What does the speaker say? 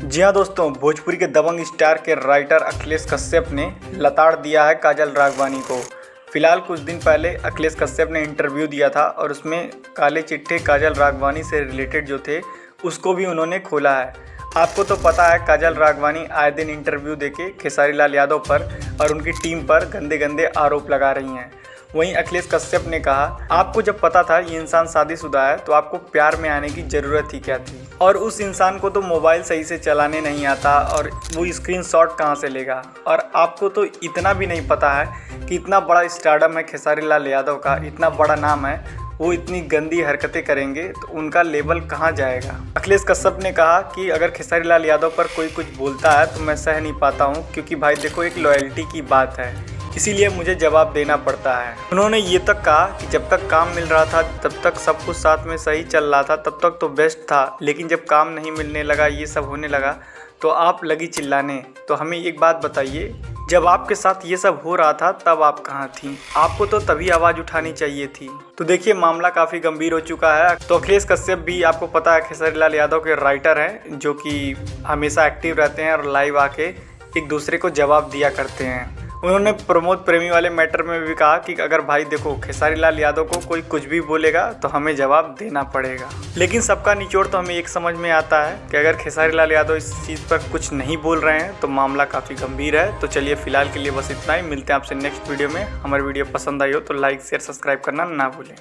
जी हाँ दोस्तों, भोजपुरी के दबंग स्टार के राइटर अखिलेश कश्यप ने लताड़ दिया है काजल राघवानी को। फिलहाल कुछ दिन पहले अखिलेश कश्यप ने इंटरव्यू दिया था और उसमें काले चिट्ठे काजल राघवानी से रिलेटेड जो थे उसको भी उन्होंने खोला है। आपको तो पता है काजल राघवानी आए दिन इंटरव्यू देके खेसारी लाल यादव पर और उनकी टीम पर गंदे गंदे आरोप लगा रही हैं। वहीं अखिलेश कश्यप ने कहा, आपको जब पता था ये इंसान शादीशुदा है तो आपको प्यार में आने की ज़रूरत ही क्या थी। और उस इंसान को तो मोबाइल सही से चलाने नहीं आता और वो स्क्रीनशॉट कहाँ से लेगा। और आपको तो इतना भी नहीं पता है कि इतना बड़ा स्टारडम है खेसारी लाल यादव का, इतना बड़ा नाम है, वो इतनी गंदी हरकतें करेंगे तो उनका लेवल कहाँ जाएगा। अखिलेश कश्यप ने कहा कि अगर खेसारी लाल यादव पर कोई कुछ बोलता है तो मैं सह नहीं पाता हूँ, क्योंकि भाई देखो एक लॉयल्टी की बात है, इसीलिए मुझे जवाब देना पड़ता है। उन्होंने ये तक कहा कि जब तक काम मिल रहा था तब तक सब कुछ साथ में सही चल रहा था, तब तक तो बेस्ट था, लेकिन जब काम नहीं मिलने लगा, ये सब होने लगा तो आप लगी चिल्लाने। तो हमें एक बात बताइए, जब आपके साथ ये सब हो रहा था तब आप कहाँ थी? आपको तो तभी आवाज़ उठानी चाहिए थी। तो देखिए मामला काफ़ी गंभीर हो चुका है। तो अखिलेश कश्यप भी आपको पता है खेसारी लाल यादव के राइटर हैं, जो कि हमेशा एक्टिव रहते हैं और लाइव आके एक दूसरे को जवाब दिया करते हैं। उन्होंने प्रमोद प्रेमी वाले मैटर में भी कहा कि अगर भाई देखो खेसारी लाल यादव को कोई कुछ भी बोलेगा तो हमें जवाब देना पड़ेगा। लेकिन सबका निचोड़ तो हमें एक समझ में आता है कि अगर खेसारी लाल यादव इस चीज़ पर कुछ नहीं बोल रहे हैं तो मामला काफ़ी गंभीर है। तो चलिए फिलहाल के लिए बस इतना ही, मिलते हैं आपसे नेक्स्ट वीडियो में। हमारी वीडियो पसंद आई हो तो लाइक शेयर सब्सक्राइब करना ना भूलें।